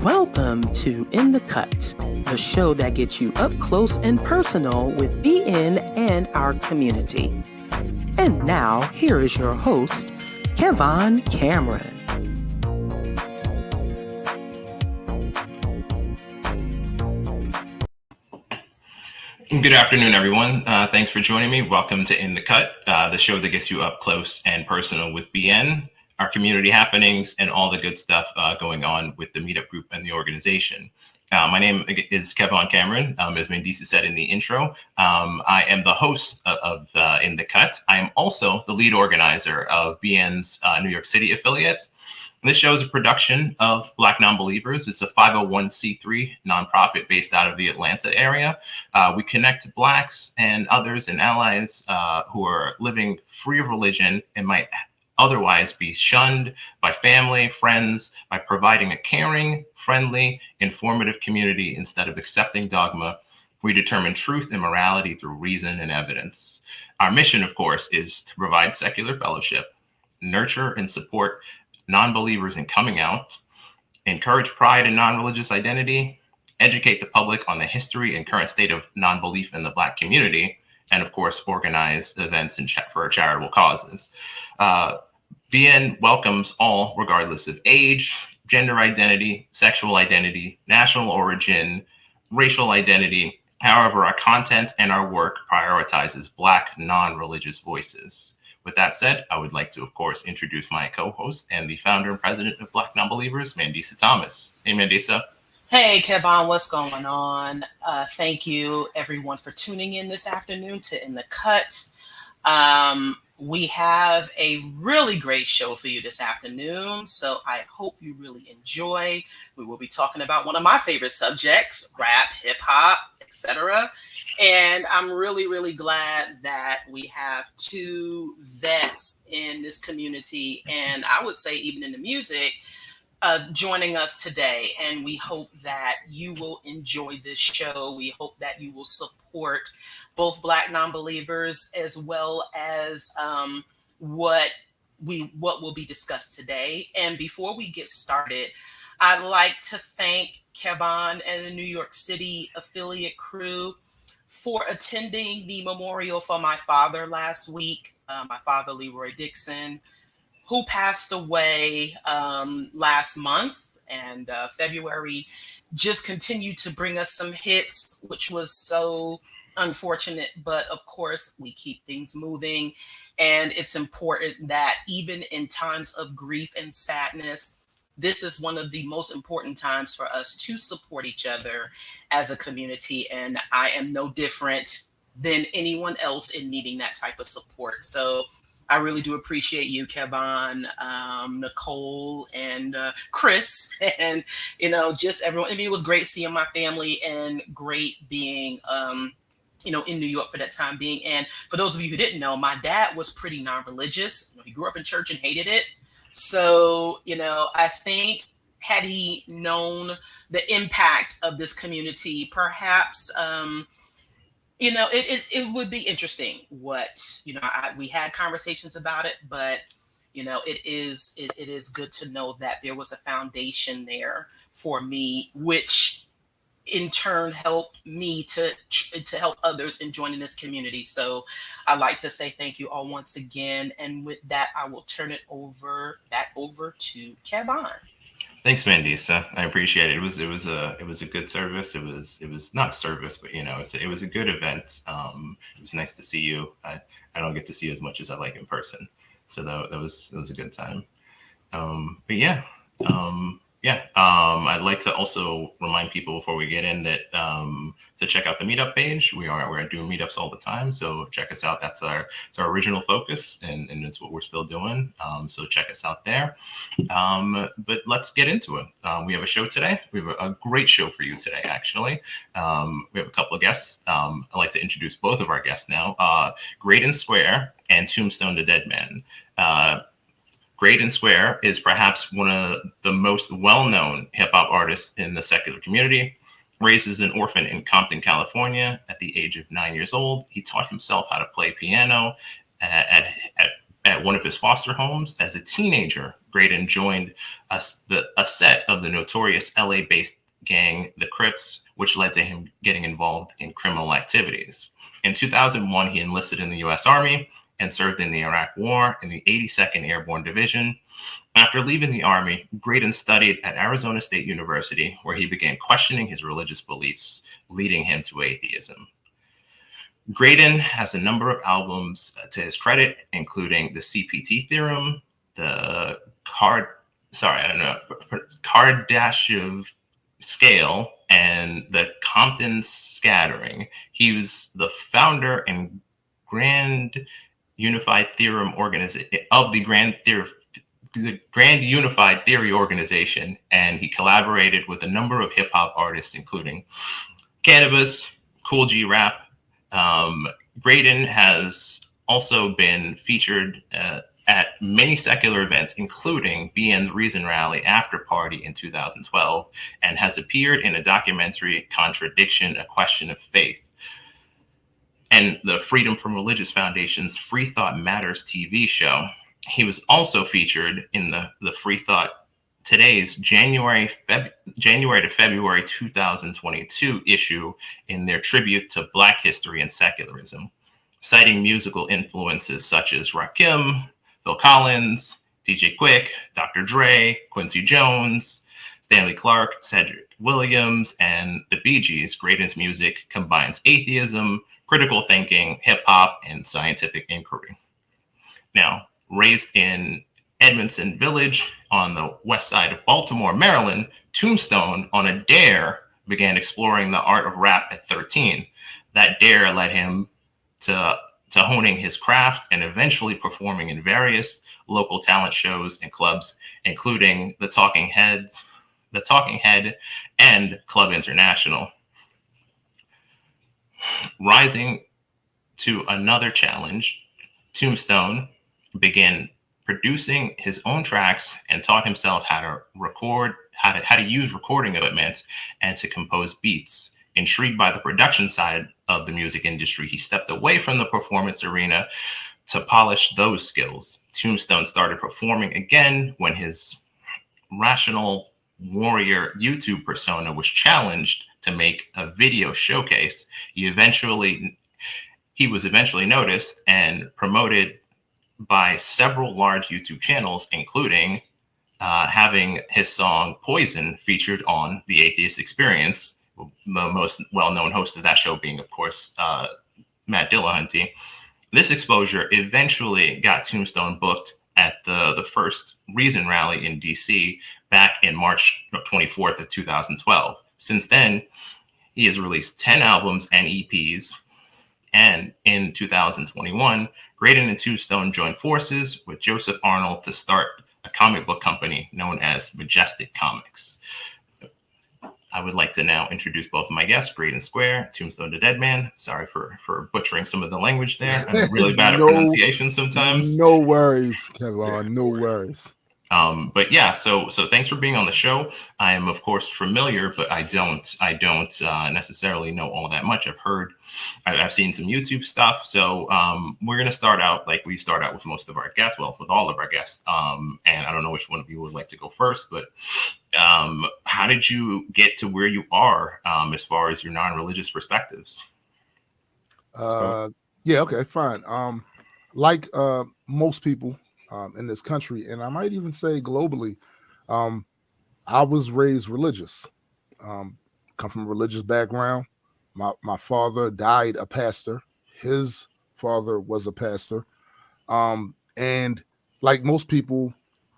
Welcome to In the Cut, the show that gets you up close and personal with BN and our community. And now, here is your host, Kevon Cameron. Good afternoon, everyone. Thanks for joining me. Welcome to In the Cut, the show that gets you up close and personal with BN, our community happenings, and all the good stuff going on with the meetup group and the organization. My name is Kevon Cameron. As Mandisa said in the intro, I am the host of In the Cut. I am also the lead organizer of BN's New York City affiliate. This show is a production of BlackNonbelievers. It's a 501c3 nonprofit based out of the Atlanta area. We connect Blacks and others and allies who are living free of religion and might otherwise be shunned by family, friends, by providing a caring, friendly, informative community instead of accepting dogma. We determine truth and morality through reason and evidence. Our mission, of course, is to provide secular fellowship, nurture and support non-believers in coming out, encourage pride in non-religious identity, educate the public on the history and current state of non-belief in the Black community, and of course, organize events for charitable causes. BN welcomes all, regardless of age, gender identity, sexual identity, national origin, racial identity. However, our content and our work prioritizes Black non-religious voices. With that said, I would like to, of course, introduce my co-host and the founder and president of BlackNonbelievers, Mandisa Thomas. Hey, Mandisa. Hey, Kevon, what's going on? Thank you, everyone, for tuning in this afternoon to In the Cut. We have a really great show for you this afternoon, so I hope you really enjoy. We will be talking about one of my favorite subjects, rap, hip-hop, etc. And I'm really, really glad that we have two vets in this community, and I would say even in the music, joining us today. And we hope that you will enjoy this show. We hope that you will support both BlackNonbelievers as well as what will be discussed today. And before we get started, I'd like to thank Kevon and the New York City affiliate crew for attending the memorial for my father last week, my father, Leroy Dixon, who passed away last month. And February just continued to bring us some hits, which was so unfortunate. But of course, we keep things moving. And it's important that even in times of grief and sadness, this is one of the most important times for us to support each other as a community. And I am no different than anyone else in needing that type of support. So I really do appreciate you, Kevon, Nicole, and Chris, and, just everyone. I mean, it was great seeing my family and great being, in New York for that time being. And for those of you who didn't know, my dad was pretty non-religious. He grew up in church and hated it. So, I think had he known the impact of this community, perhaps, it would be interesting what, we had conversations about it, but, it is good to know that there was a foundation there for me, which in turn helped me to help others in joining this community. So I'd like to say thank you all once again. And with that, I will turn it back over to Kevon. Thanks, Mandisa. I appreciate it. It was a good service. It was not a service, but it was a good event. It was nice to see you. I don't get to see you as much as I like in person, so that was a good time. But yeah. I'd like to also remind people before we get in that to check out the meetup page. We're doing meetups all the time, so check us out. It's our original focus, and it's what we're still doing. So check us out there. But let's get into it. We have a show today. We have a great show for you today, actually. We have a couple of guests. I'd like to introduce both of our guests now. Greydon Square and Tombstone Da Deadman. Greydon Square is perhaps one of the most well-known hip-hop artists in the secular community. Raised as an orphan in Compton, California, at the age of 9 years old, he taught himself how to play piano at one of his foster homes. As a teenager, Greydon joined a set of the notorious LA-based gang, the Crips, which led to him getting involved in criminal activities. In 2001, he enlisted in the U.S. Army and served in the Iraq War in the 82nd Airborne Division. After leaving the Army, Greydon studied at Arizona State University, where he began questioning his religious beliefs, leading him to atheism. Greydon has a number of albums to his credit, including the CPT Theorem, the Kardashev Scale, and the Compton Scattering. He was the founder and Grand Unified Theorem of the Grand Unified Theory Organization, and he collaborated with a number of hip-hop artists, including Cannabis, Cool G Rap. Greydon has also been featured at many secular events, including BN's Reason Rally After Party in 2012, and has appeared in a documentary, Contradiction, A Question of Faith, and the Freedom from Religious Foundation's Free Thought Matters TV show. He was also featured in the Free Thought Today's January to February 2022 issue in their tribute to Black history and secularism, citing musical influences such as Rakim, Phil Collins, DJ Quick, Dr. Dre, Quincy Jones, Stanley Clarke, Cedric Williams, and the Bee Gees. Greydon's music combines atheism, critical thinking, hip-hop, and scientific inquiry. Now, raised in Edmondson Village on the west side of Baltimore, Maryland, Tombstone, on a dare, began exploring the art of rap at 13. That dare led him to honing his craft and eventually performing in various local talent shows and clubs, including the Talking Head, and Club International. Rising to another challenge, Tombstone began producing his own tracks and taught himself how to use recording equipment and to compose beats. Intrigued by the production side of the music industry, he stepped away from the performance arena to polish those skills. Tombstone started performing again when his Rational Warrior YouTube persona was challenged to make a video showcase. He was eventually noticed and promoted by several large YouTube channels, including having his song Poison featured on The Atheist Experience, the most well-known host of that show being, of course, Matt Dillahunty. This exposure eventually got Tombstone booked at the first Reason Rally in DC back in March 24th of 2012. Since then, he has released 10 albums and EPs, and in 2021, Greydon and Tombstone joined forces with Joseph Arnold to start a comic book company known as Majestic Comics. I would like to now introduce both of my guests, Greydon Square, Tombstone Da Deadman. Sorry for butchering some of the language there. I'm really bad at pronunciation sometimes. No worries, Kevin. No worries. But yeah, so thanks for being on the show. I am, of course, familiar, but I don't necessarily know all that much. I've seen some YouTube stuff. So we're gonna start out like we start out with most of our guests, well, with all of our guests. And I don't know which one of you would like to go first, but how did you get to where you are as far as your non-religious perspectives? Yeah, okay, fine. Like most people in this country, and I might even say globally, I was raised religious. Come from a religious background. My father died a pastor. His father was a pastor. And like most people,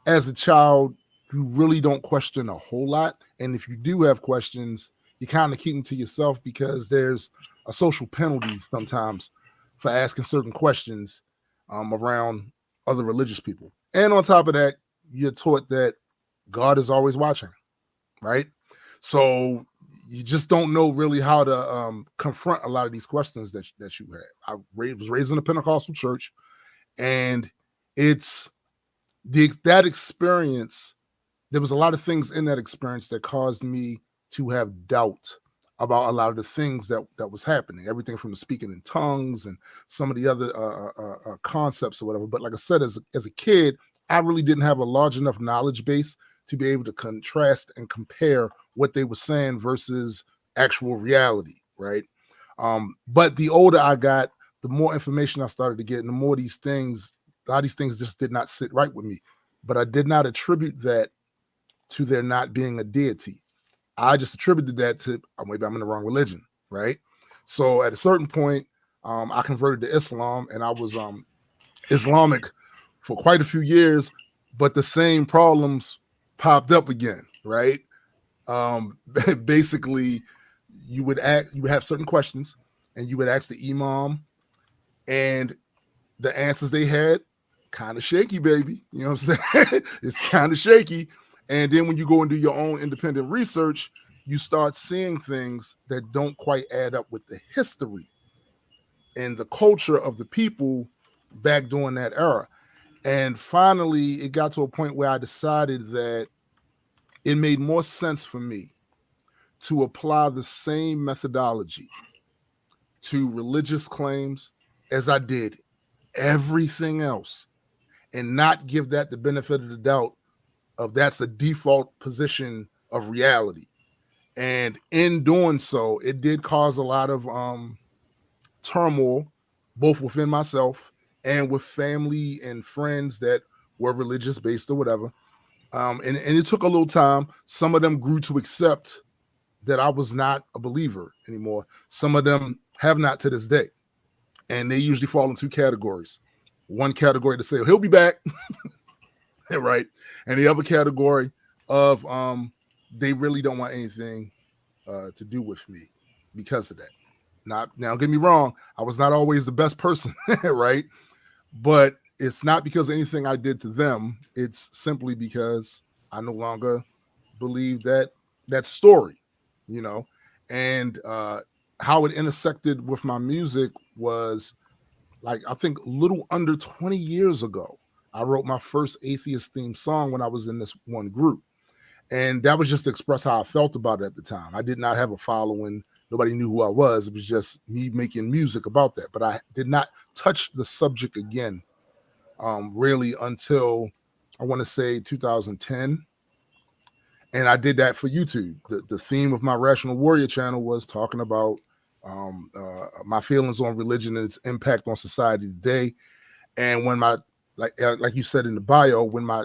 as a child, you really don't question a whole lot. And if you do have questions, you kind of keep them to yourself because there's a social penalty sometimes for asking certain questions around other religious people. And on top of that, you're taught that God is always watching, right? So you just don't know really how to confront a lot of these questions that you had. I was raised in a Pentecostal church, and it's that experience. There was a lot of things in that experience that caused me to have doubt about a lot of the things that was happening, everything from the speaking in tongues and some of the other concepts or whatever. But like I said, as a kid, I really didn't have a large enough knowledge base to be able to contrast and compare what they were saying versus actual reality, right? But the older I got, the more information I started to get, and the more a lot of these things just did not sit right with me. But I did not attribute that to there not being a deity. I just attributed that to maybe I'm in the wrong religion, right? So at a certain point, I converted to Islam, and I was Islamic for quite a few years, but the same problems popped up again, right? Basically, you would have certain questions, and you would ask the imam, and the answers they had kind of shaky, baby. You know what I'm saying? It's kind of shaky. And then when you go and do your own independent research, you start seeing things that don't quite add up with the history and the culture of the people back during that era. And finally, it got to a point where I decided that it made more sense for me to apply the same methodology to religious claims as I did everything else, and not give that the benefit of the doubt of that's the default position of reality. And in doing so, it did cause a lot of turmoil, both within myself and with family and friends that were religious based or whatever. And it took a little time. Some of them grew to accept that I was not a believer anymore. Some of them have not to this day. And they usually fall in two categories. One category to say, he'll be back, right? And the other category of they really don't want anything to do with me because of that. Not now, get me wrong, I was not always the best person, right? But it's not because of anything I did to them. It's simply because I no longer believe that story, you know. And how it intersected with my music was, like, I think a little under 20 years ago, I wrote my first atheist themed song when I was in this one group. And that was just to express how I felt about it at the time. I did not have a following. Nobody knew who I was. It was just me making music about that. But I did not touch the subject again, really, until I want to say 2010. And I did that for YouTube. The theme of my Rational Warrior channel was talking about my feelings on religion and its impact on society today. And when like you said in the bio, when my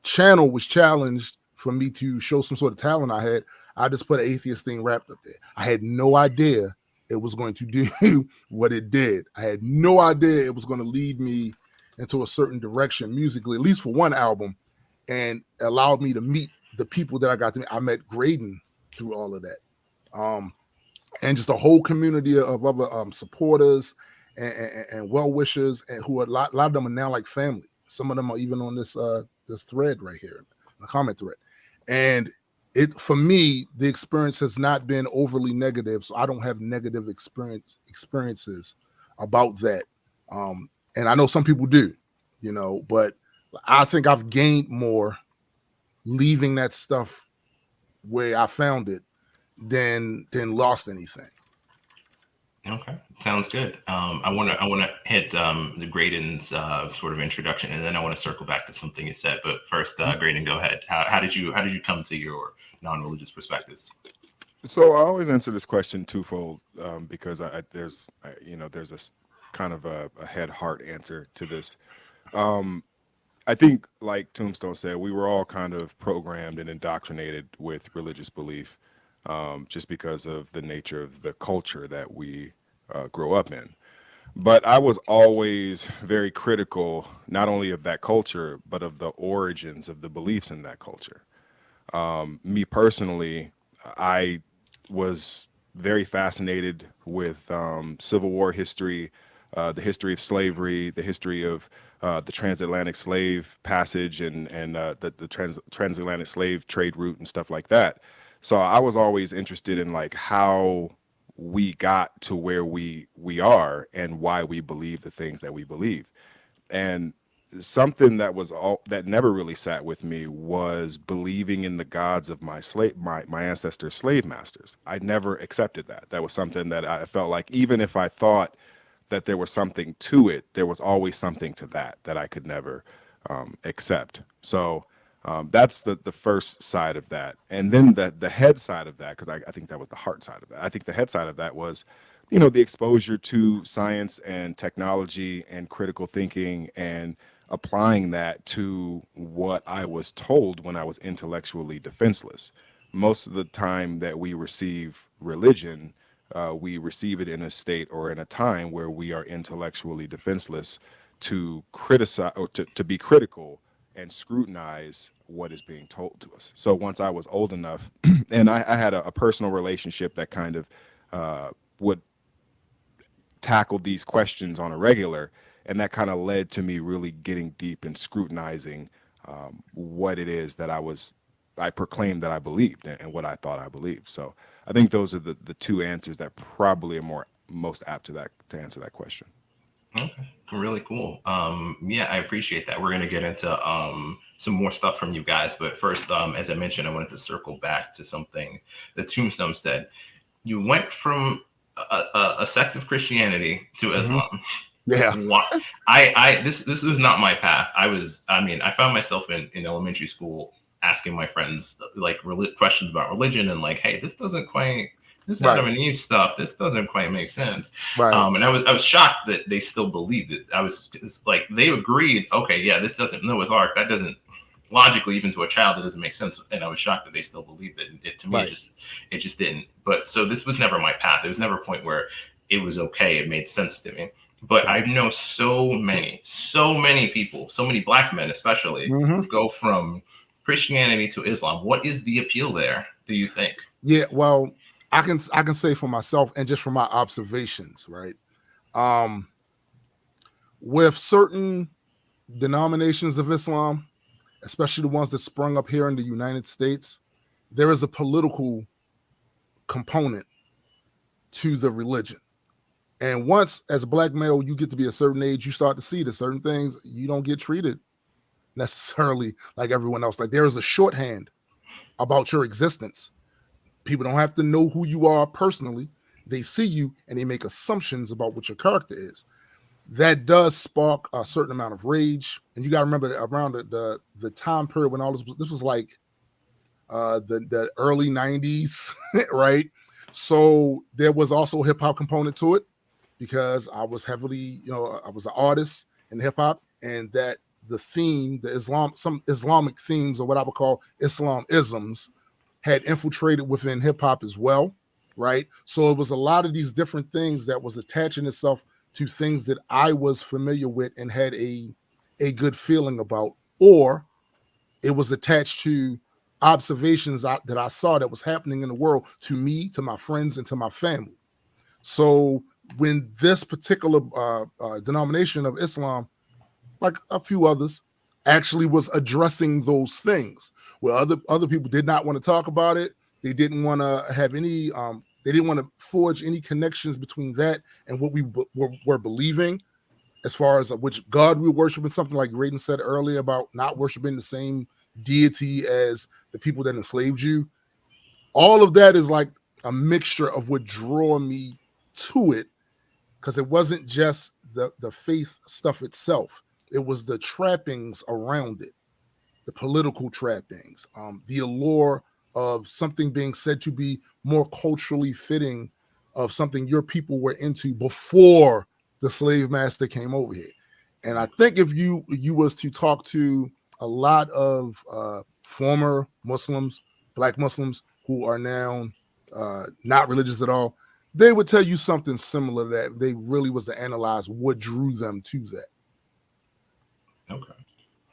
channel was challenged for me to show some sort of talent I just put an atheist thing wrapped up there. I had no idea it was going to do what it did. I had no idea it was going to lead me into a certain direction musically, at least for one album, and allowed me to meet the people that I got to meet. I met Greydon through all of that. And just a whole community of other supporters and well-wishers, and who a lot of them are now like family. Some of them are even on this thread right here, the comment thread. And it, for me, the experience has not been overly negative, so I don't have negative experiences about that. And I know some people do, you know, but I think I've gained more leaving that stuff where I found it than lost anything. Okay, sounds good. I want to hit the Greydon's sort of introduction, and then I want to circle back to something you said. But first, Greydon, go ahead. How did you come to your non-religious perspectives? So I always answer this question twofold, because there's a kind of a head-heart answer to this. I think, like Tombstone said, we were all kind of programmed and indoctrinated with religious belief, just because of the nature of the culture that we grow up in. But I was always very critical, not only of that culture, but of the origins of the beliefs in that culture. Me personally, I was very fascinated with Civil War history, the history of slavery, the history of the transatlantic slave passage, and the transatlantic slave trade route and stuff like that. So I was always interested in like how we got to where we are and why we believe the things that we believe. And something that never really sat with me was believing in the gods of my ancestors' slave masters. I never accepted that. That was something that I felt like, even if I thought that there was something to it, there was always something to that I could never accept. So that's the first side of that. And then the head side of that, because I think that was the heart side of that. I think the head side of that was, the exposure to science and technology and critical thinking and applying that to what I was told when I was intellectually defenseless. Most of the time that we receive religion, we receive it in a state or in a time where we are intellectually defenseless to criticize or to be critical and scrutinize what is being told to us. So once I was old enough, and I had a personal relationship that kind of would tackle these questions on a regular, and that kind of led to me really getting deep and scrutinizing what it is that I proclaimed that I believed and what I thought I believed. So I think those are the two answers that probably are most apt to answer that question. Okay, really cool. Yeah, I appreciate that. We're going to get into some more stuff from you guys, but first, as I mentioned, I wanted to circle back to something that Tombstone said. You went from a sect of Christianity to Islam. Yeah. This was not my path. I found myself in elementary school asking my friends like questions about religion and like, hey, this Adam and Eve stuff, this doesn't quite make sense. Right. And I was shocked that they still believed it. It's like, they agreed, okay, yeah, this doesn't, Noah's Ark, that doesn't, logically, even to a child, it doesn't make sense. And I was shocked that they still believed it. To me, it just didn't. But so this was never my path. There was never a point where it was okay. It made sense to me. But I know so many people, so many Black men especially, who go from Christianity to Islam. What is the appeal there, do you think? Yeah, well, I can say for myself and just from my observations, right? With certain denominations of Islam, especially the ones that sprung up here in the United States, there is a political component to the religion. And once, as a Black male, you get to be a certain age, you start to see that certain things, you don't get treated necessarily like everyone else. Like, there is a shorthand about your existence. People don't have to know who you are personally. They see you and they make assumptions about what your character is. That does spark a certain amount of rage. And you got to remember that around the time period when all this was like the early 90s, right? So there was also a hip hop component to it, because I was heavily, I was an artist in hip hop, and that the theme, some Islamic themes, or what I would call Islamisms, had infiltrated within hip hop as well, right? So it was a lot of these different things that was attaching itself to things that I was familiar with and had a good feeling about, or it was attached to observations that I saw that was happening in the world to me, to my friends, and to my family. So when this particular denomination of Islam, like a few others, actually was addressing those things, where other people did not want to talk about it, they didn't want to have any they didn't want to forge any connections between that and what we were believing as far as which God we worship, and something like Greydon said earlier about not worshiping the same deity as the people that enslaved you. All of that is like a mixture of what drew me to it, because it wasn't just the faith stuff itself. It was the trappings around it, the political trappings, the allure of something being said to be more culturally fitting of something your people were into before the slave master came over here. And I think if you was to talk to a lot of former Muslims, Black Muslims, who are now not religious at all, they would tell you something similar, that they really was to analyze what drew them to that. Okay.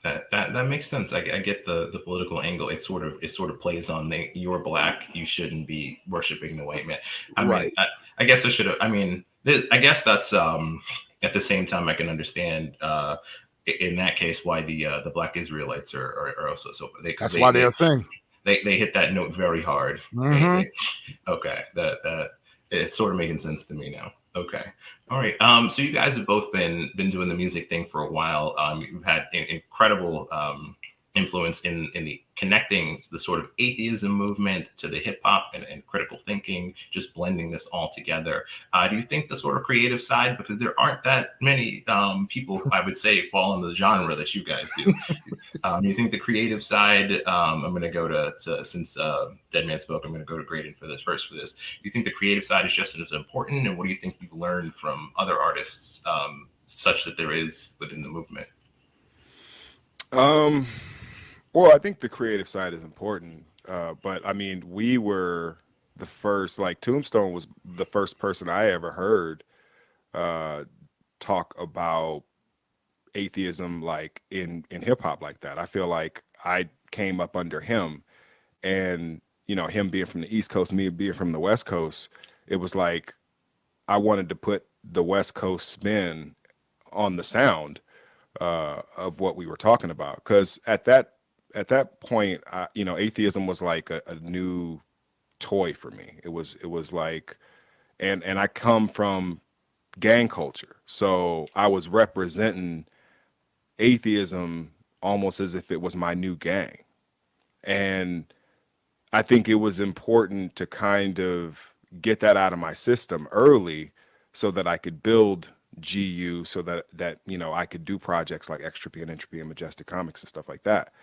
That makes sense. I get the political angle. It sort of plays on you're Black, you shouldn't be worshiping the white man. I mean, I guess I should have. I mean, I guess that's at the same time I can understand in that case why the Black Israelites are also so. That's why they're a thing. They hit that note very hard. Mm-hmm. Okay, that it's sort of making sense to me now. Okay. All right. So you guys have both been doing the music thing for a while. You've had an incredible influence in the connecting the sort of atheism movement to the hip hop and critical thinking, just blending this all together. Do you think the sort of creative side, because there aren't that many people, I would say, fall into the genre that you guys do. You think the creative side, I'm going to go to since Deadman spoke, I'm going to go to Greydon for this first for this. Do you think the creative side is just as important? And what do you think you've learned from other artists such that there is within the movement? Well, I think the creative side is important. But I mean, we were the first, like Tombstone was the first person I ever heard talk about atheism like in hip hop like that. I feel like I came up under him, and you know, him being from the East Coast, me being from the West Coast, it was like I wanted to put the West Coast spin on the sound of what we were talking about, because at that point, you know, atheism was like a new toy for me. It was like, and I come from gang culture, so I was representing atheism almost as if it was my new gang. And I think it was important to kind of get that out of my system early so that I could build GU, so that you know, I could do projects like Extropy and Entropy and Majestic Comics and stuff like that.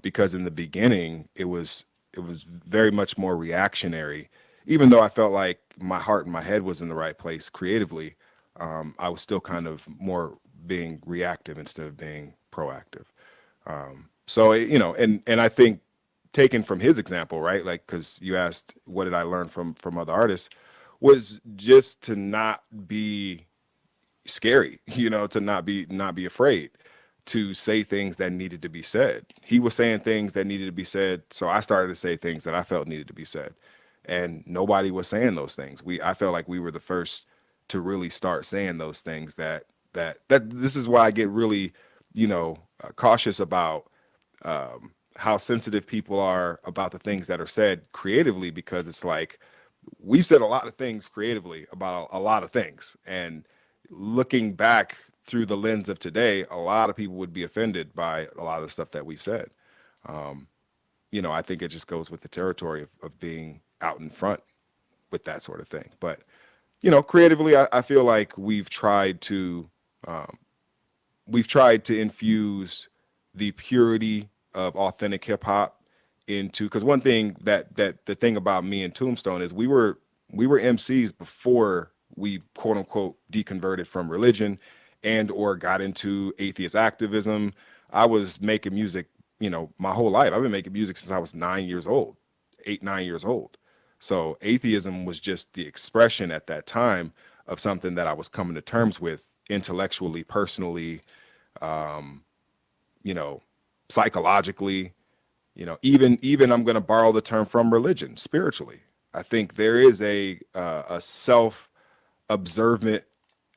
Because in the beginning it was very much more reactionary. Even though I felt like my heart and my head was in the right place creatively, I was still kind of more being reactive instead of being proactive. So you know, and I think, taken from his example, right? Like, because you asked what did I learn from other artists, was just to not be scary, you know, to not be afraid to say things that needed to be said. He was saying things that needed to be said, so I started to say things that I felt needed to be said, and nobody was saying those things. I felt like we were the first to really start saying those things. That this is why I get really, you know, cautious about how sensitive people are about the things that are said creatively, because it's like we've said a lot of things creatively about a lot of things, and looking back through the lens of today, a lot of people would be offended by a lot of the stuff that we've said. You know, I think it just goes with the territory of being out in front with that sort of thing. But, you know, creatively, I feel like we've tried to infuse the purity of authentic hip hop into, because one thing that the thing about me and Tombstone is we were MCs before we quote unquote deconverted from religion and or got into atheist activism. I was making music, you know, my whole life. I've been making music since I was 9 years old, 9 years old. So atheism was just the expression at that time of something that I was coming to terms with intellectually, personally, you know, psychologically, you know, even I'm going to borrow the term from religion, spiritually. I think there is a self-observant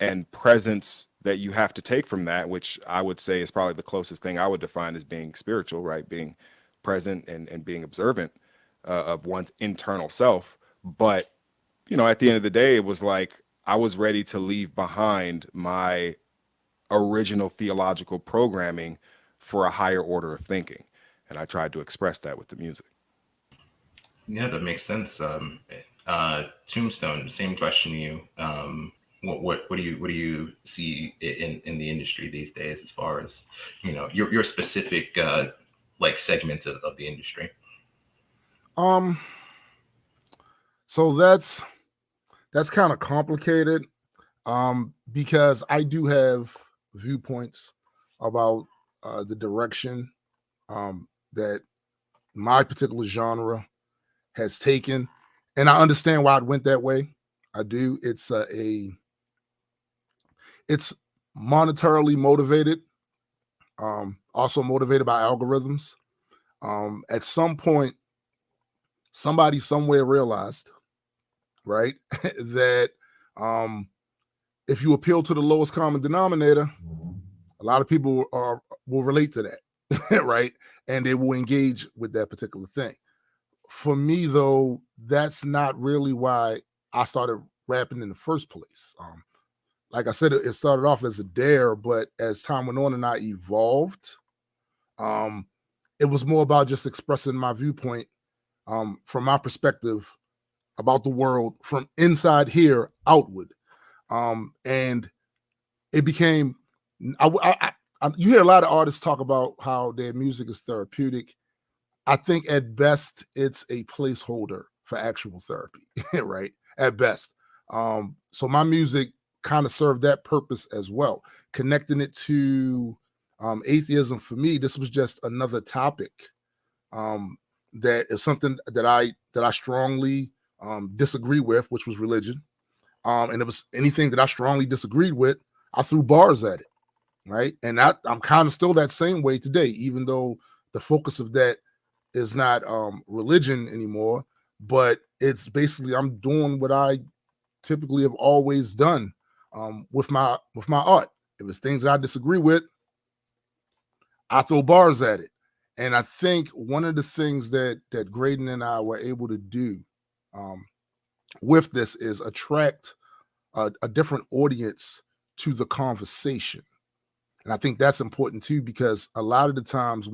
and presence that you have to take from that, which I would say is probably the closest thing I would define as being spiritual, right? Being present and being observant of one's internal self. But, you know, at the end of the day, it was like I was ready to leave behind my original theological programming for a higher order of thinking. And I tried to express that with the music. Yeah, that makes sense. Tombstone, same question to you. What do you see in the industry these days, as far as, you know, your specific like segment of the industry? So that's kind of complicated, because I do have viewpoints about the direction that my particular genre has taken, and I understand why it went that way. I do. It's monetarily motivated, also motivated by algorithms. At some point, somebody somewhere realized, right, that if you appeal to the lowest common denominator, a lot of people will relate to that, right, and they will engage with that particular thing. For me, though, that's not really why I started rapping in the first place. like I said, it started off as a dare, but as time went on and I evolved, it was more about just expressing my viewpoint from my perspective about the world from inside here outward. And it became, you hear a lot of artists talk about how their music is therapeutic. I think at best it's a placeholder for actual therapy, right? At best. So my music kind of served that purpose as well. Connecting it to atheism, for me, this was just another topic that is something that I strongly disagree with, which was religion. And it was anything that I strongly disagreed with, I threw bars at it, right? And I'm kind of still that same way today, even though the focus of that is not religion anymore, but it's basically I'm doing what I typically have always done with my art. If it's things that I disagree with, I throw bars at it. And I think one of the things that Greydon and I were able to do with this is attract a different audience to the conversation. And I think that's important too, because a lot of the times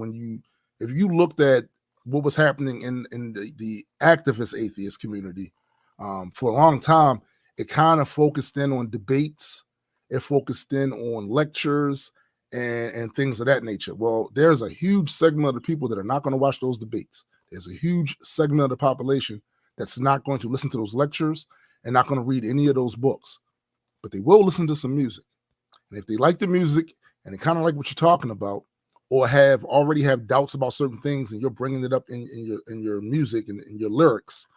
if you looked at what was happening in the activist atheist community for a long time, it kind of focused in on debates, it focused in on lectures and things of that nature. Well, there's a huge segment of the people that are not going to watch those debates. There's a huge segment of the population that's not going to listen to those lectures and not going to read any of those books, but they will listen to some music. And if they like the music and they kind of like what you're talking about, or already have doubts about certain things, and you're bringing it up in your music and in your lyrics,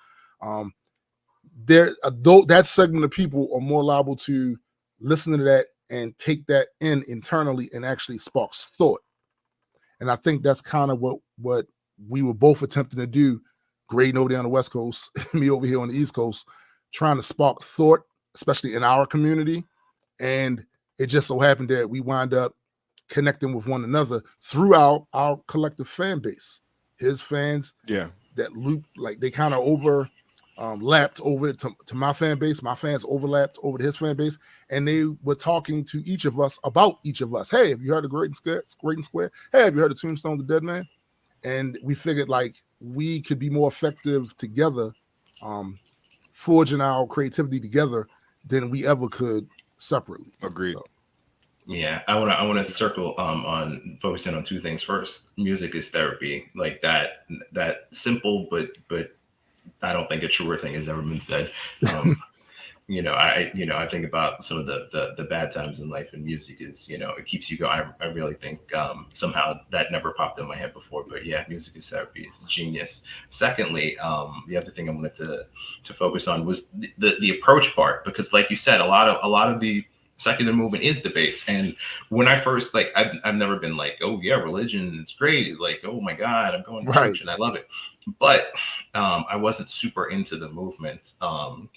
that segment of people are more liable to listen to that and take that in internally and actually sparks thought. And I think that's kind of what we were both attempting to do, Greydon over there on the West Coast, me over here on the East Coast, trying to spark thought, especially in our community. And it just so happened that we wind up connecting with one another throughout our collective fan base. His fans, that loop, like they kind of lapped over to my fan base. My fans overlapped over to his fan base, and they were talking to each of us about each of us. Hey, have you heard of Greydon Square? Hey, have you heard of Tombstone Da Deadman? And we figured like we could be more effective together, forging our creativity together than we ever could separately. Agreed. So. Yeah, I want to circle on focusing on two things. First, music is therapy, like that simple, but I don't think a truer thing has ever been said. I think about some of the bad times in life, and music is, it keeps you going. I really think somehow that never popped in my head before, but yeah, music is therapy. It's genius. Secondly, the other thing I wanted to focus on was the approach part, because like you said, a lot of the secular movement is debates. And when I first, like, I've never been like, oh yeah, religion is great. Like, oh my God, I'm going to church and I love it. But I wasn't super into the movement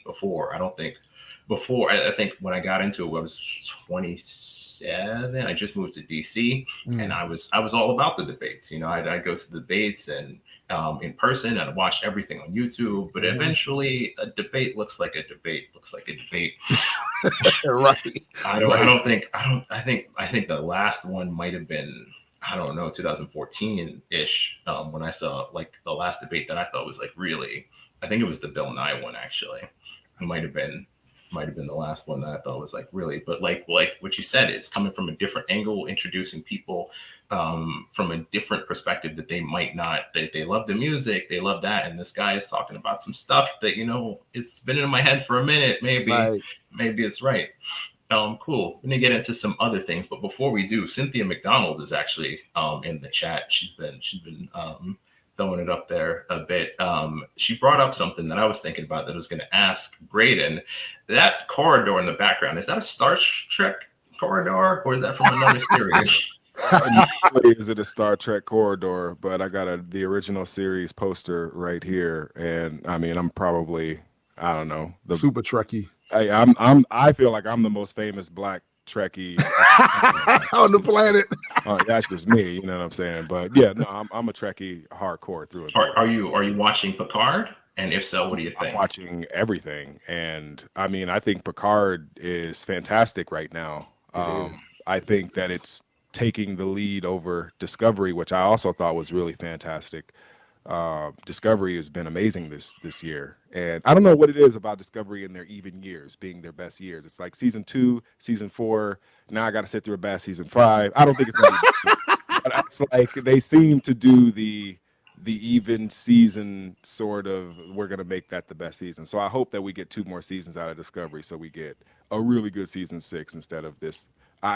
before. I think when I got into it, I was 27. I just moved to DC, and I was all about the debates. I'd go to the debates and in person, and I watched everything on YouTube. But eventually, a debate looks like a debate. Right. I think the last one might have been, I don't know, 2014-ish, when I saw like the last debate that I thought was like really, I think it was the Bill Nye one actually. It might have been the last one that I thought was like really, but like what you said, it's coming from a different angle, introducing people from a different perspective that they might not, they love the music, they love that. And this guy is talking about some stuff that, it's been in my head for a minute. Maybe it's right. Cool. We're gonna get into some other things, but before we do, Cynthia McDonald is actually in the chat. She's been throwing it up there a bit. She brought up something that I was thinking about that I was going to ask Greydon. That corridor in the background, is that a Star Trek corridor, or is that from another series? Is it a Star Trek corridor? But I got the original series poster right here, and I mean, I'm probably, I don't know, the super Trekkie. I feel like I'm the most famous Black Trekkie on the planet. That's just me, you know what I'm saying? But yeah, no, I'm a Trekkie hardcore through and through. Are you watching Picard? And if so, what do you I'm think? watching everything, and I mean, I think Picard is fantastic right now. I think that it's taking the lead over Discovery, which I also thought was really fantastic. Discovery has been amazing this year, and I don't know what it is about Discovery in their even years being their best years. It's like season 2, season 4. Now I got to sit through a bad season 5. I don't think it's gonna be, but it's like they seem to do the even season sort of. We're gonna make that the best season. So I hope that we get 2 more seasons out of Discovery, so we get a really good season 6 instead of this.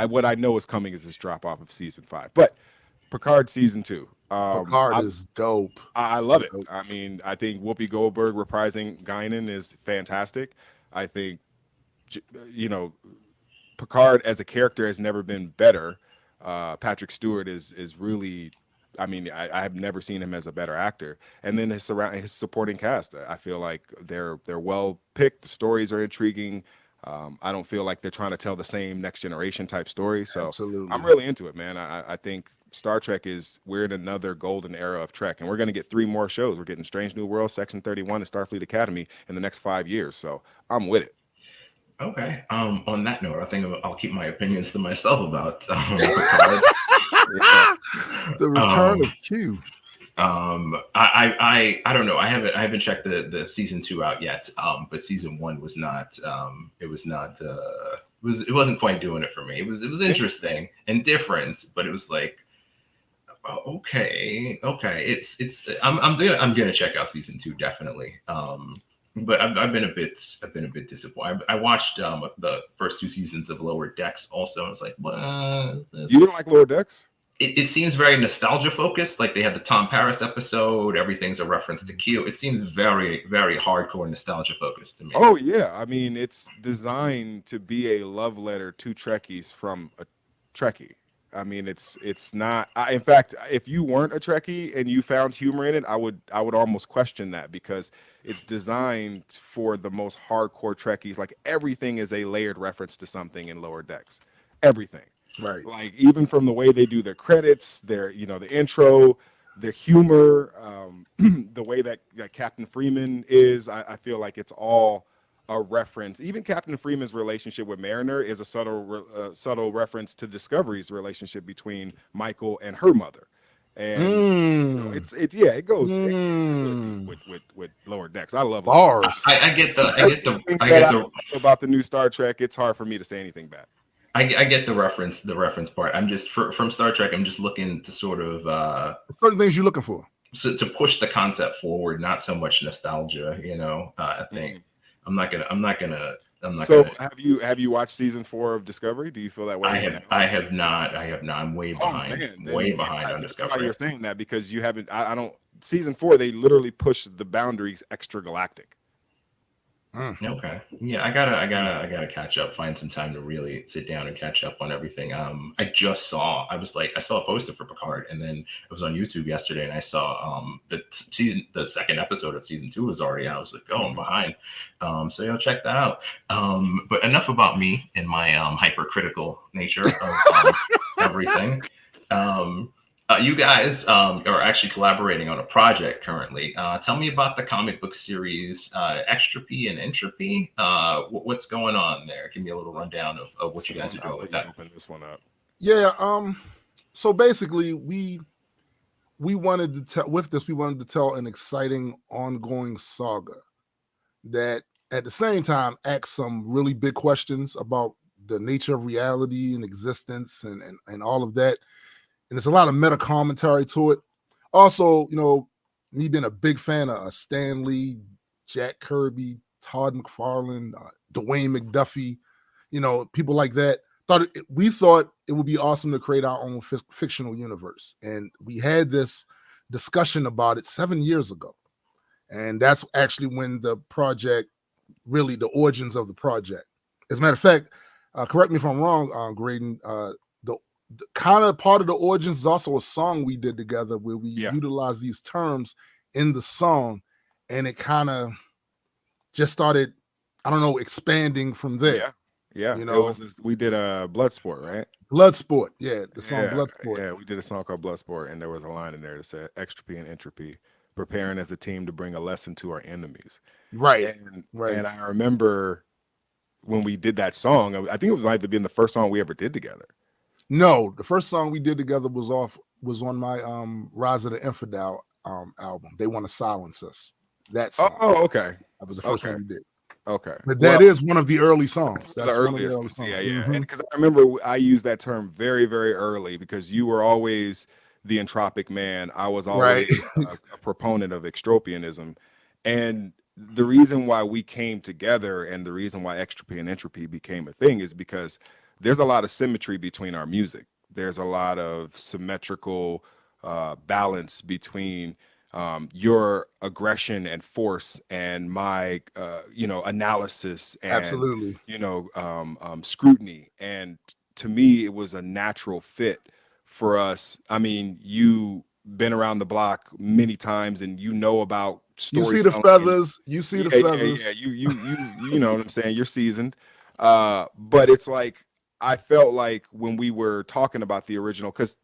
What I know is coming is this drop off of season 5, but Picard season 2. Picard is dope. I love it. I mean, I think Whoopi Goldberg reprising Guinan is fantastic. I think, you know, Picard as a character has never been better. Patrick Stewart is really, I mean, I have never seen him as a better actor. And then his supporting cast, I feel like they're well picked. The stories are intriguing. I don't feel like they're trying to tell the same Next Generation type story. So Absolutely. I'm really into it, man. I think Star Trek we're in another golden era of Trek, and we're going to get 3 more shows. We're getting Strange New Worlds, Section 31, and Starfleet Academy in the next 5 years. So I'm with it. Okay. On that note, I think I'll keep my opinions to myself about Picard. The return of Q. I don't know. I haven't checked the season 2 out yet. But season 1 was not. It wasn't quite doing it for me. It was interesting and different, but it was like, okay. I'm gonna check out season 2 definitely. But I've been a bit disappointed. I watched the first 2 seasons of Lower Decks also. I was like, what is this? You don't like Lower Decks? It seems very nostalgia focused. Like they had the Tom Paris episode. Everything's a reference to Q. It seems very, very hardcore nostalgia focused to me. Oh yeah, I mean it's designed to be a love letter to Trekkies from a Trekkie. I mean it's not. In fact, if you weren't a Trekkie and you found humor in it, I would almost question that, because it's designed for the most hardcore Trekkies. Like everything is a layered reference to something in Lower Decks. Everything. Right. Like even from the way they do their credits, their the intro, their humor, the way that Captain Freeman is, I feel like it's all a reference. Even Captain Freeman's relationship with Mariner is a subtle reference to Discovery's relationship between Michael and her mother. And it goes with Lower Decks. I love bars. I get the about the new Star Trek. It's hard for me to say anything bad. I get the reference part. I'm just from Star Trek. I'm just looking to sort of certain things you're looking for. So to push the concept forward, not so much nostalgia. I think I'm not gonna. So have you watched season 4 of Discovery? Do you feel that way? I have not. I'm way behind. On Discovery. That's why you're saying that, because you haven't. I don't. Season 4, they literally push the boundaries extra galactic. Okay. Yeah, I gotta catch up. Find some time to really sit down and catch up on everything. I saw a poster for Picard, and then it was on YouTube yesterday, and I saw the second episode of season 2 was already out. I was like, oh, I'm behind. So check that out. But enough about me and my hypercritical nature of everything. You guys are actually collaborating on a project currently. Tell me about the comic book series Extropy and Entropy. What's going on there? Give me a little rundown of what you guys are doing with that. Open this one up. Yeah. So basically, we wanted to tell an exciting ongoing saga that at the same time asks some really big questions about the nature of reality and existence and all of that. And there's a lot of meta commentary to it. Also, me being a big fan of Stan Lee, Jack Kirby, Todd McFarlane, Dwayne McDuffie, people like that. We thought it would be awesome to create our own fictional universe. And we had this discussion about it 7 years ago. And that's actually when the origins of the project. As a matter of fact, correct me if I'm wrong, Greydon, the kind of part of the origins is also a song we did together where we utilized these terms in the song, and it kind of just started, expanding from there. Yeah. We did a Bloodsport, right? Bloodsport, yeah, the song Bloodsport. Yeah, we did a song called Bloodsport, and there was a line in there that said Extropy and Entropy, preparing as a team to bring a lesson to our enemies. Right. And I remember when we did that song, I think it might have been the first song we ever did together. No, the first song we did together was on my Rise of the Infidel album. They Want to Silence Us. That song. Oh, okay. That was the first one we did. Okay. But that is one of the early songs. That's one of the early songs. Yeah. And because I remember I used that term very, very early because you were always the entropic man. I was always a proponent of extropianism. And the reason why we came together and the reason why Extropy and Entropy became a thing is because there's a lot of symmetry between our music. There's a lot of symmetrical balance between your aggression and force and my analysis and absolutely scrutiny. And to me it was a natural fit for us. I mean, you've been around the block many times and you know about storytelling. You see the feathers. You see the feathers. Yeah. You know what I'm saying? You're seasoned. But it's like I felt like when we were talking about the original, because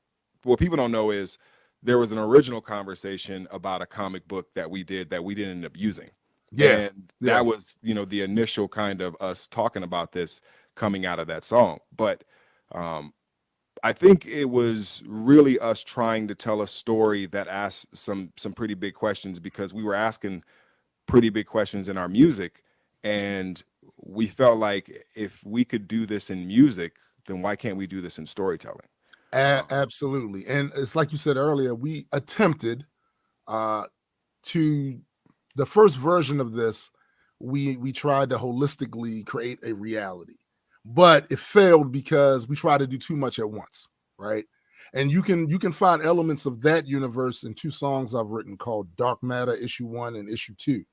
what people don't know is there was an original conversation about a comic book that we didn't end up using. Yeah. And that was, the initial kind of us talking about this coming out of that song. But I think it was really us trying to tell a story that asked some pretty big questions, because we were asking pretty big questions in our music. And we felt like if we could do this in music, then why can't we do this in storytelling? Absolutely. And it's like you said earlier, we attempted to the first version of this, we tried to holistically create a reality, but it failed because we tried to do too much at once, right? And you can find elements of that universe in two songs I've written called Dark Matter Issue 1 and Issue 2,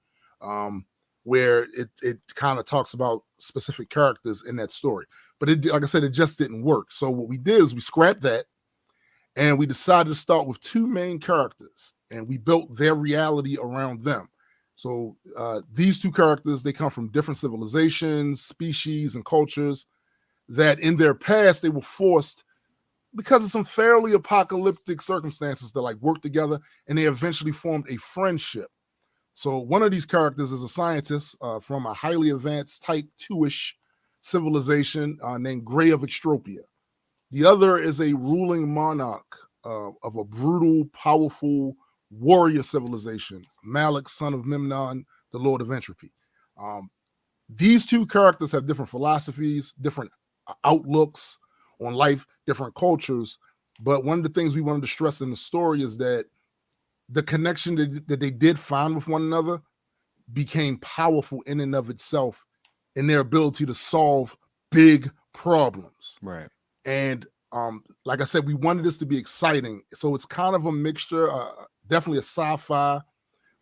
where it kind of talks about specific characters in that story. But it, like I said, it just didn't work. So what we did is we scrapped that and we decided to start with two main characters and we built their reality around them. So these two characters, they come from different civilizations, species, and cultures that in their past, they were forced because of some fairly apocalyptic circumstances to like work together, and they eventually formed a friendship. So one of these characters is a scientist from a highly advanced type 2-ish civilization named Grey of Extropia. The other is a ruling monarch of a brutal, powerful warrior civilization, Malik, son of Memnon, the Lord of Entropy. These two characters have different philosophies, different outlooks on life, different cultures. But one of the things we wanted to stress in the story is that the connection that they did find with one another became powerful in and of itself in their ability to solve big problems. Right. And like I said, we wanted this to be exciting. So it's kind of a mixture, definitely a sci-fi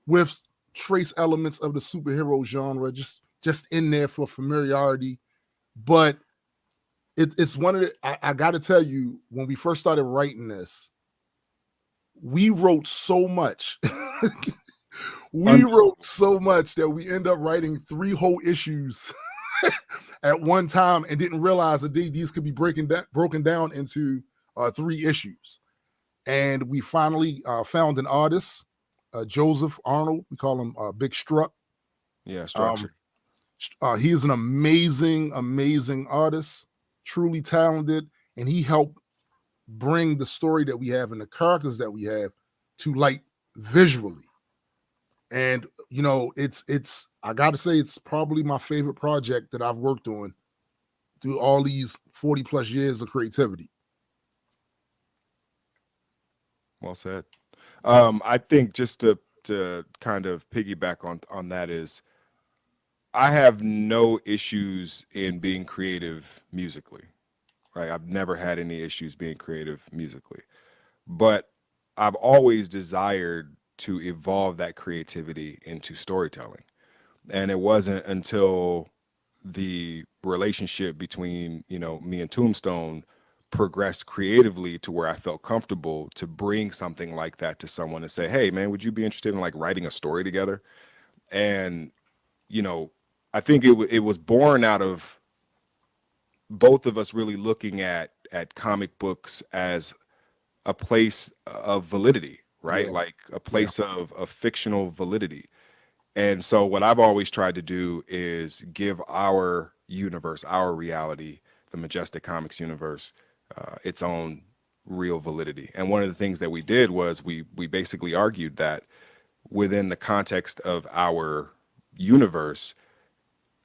with trace elements of the superhero genre, just in there for familiarity. But it's one of the, I got to tell you, when we first started writing this, we wrote so much. We wrote so much that we end up writing 3 whole issues at one time and didn't realize that these could be broken down into 3 issues. And we finally found an artist, Joseph Arnold. We call him Big Struck. Yeah, Structure. He is an amazing, amazing artist, truly talented, and he helped bring the story that we have and the characters that we have to light visually. And it's I gotta say, it's probably my favorite project that I've worked on through all these 40 plus years of creativity. Well said. I think just to kind of piggyback on that is, I have no issues in being creative musically. Right? I've never had any issues being creative musically, but I've always desired to evolve that creativity into storytelling. And it wasn't until the relationship between, me and Tombstone progressed creatively to where I felt comfortable to bring something like that to someone and say, hey man, would you be interested in like writing a story together? And, I think it was born out of both of us really looking at comic books as a place of validity, right? Yeah. Like a place of fictional validity. And so what I've always tried to do is give our universe, our reality, the Majestic Comics universe, its own real validity. And one of the things that we did was we basically argued that within the context of our universe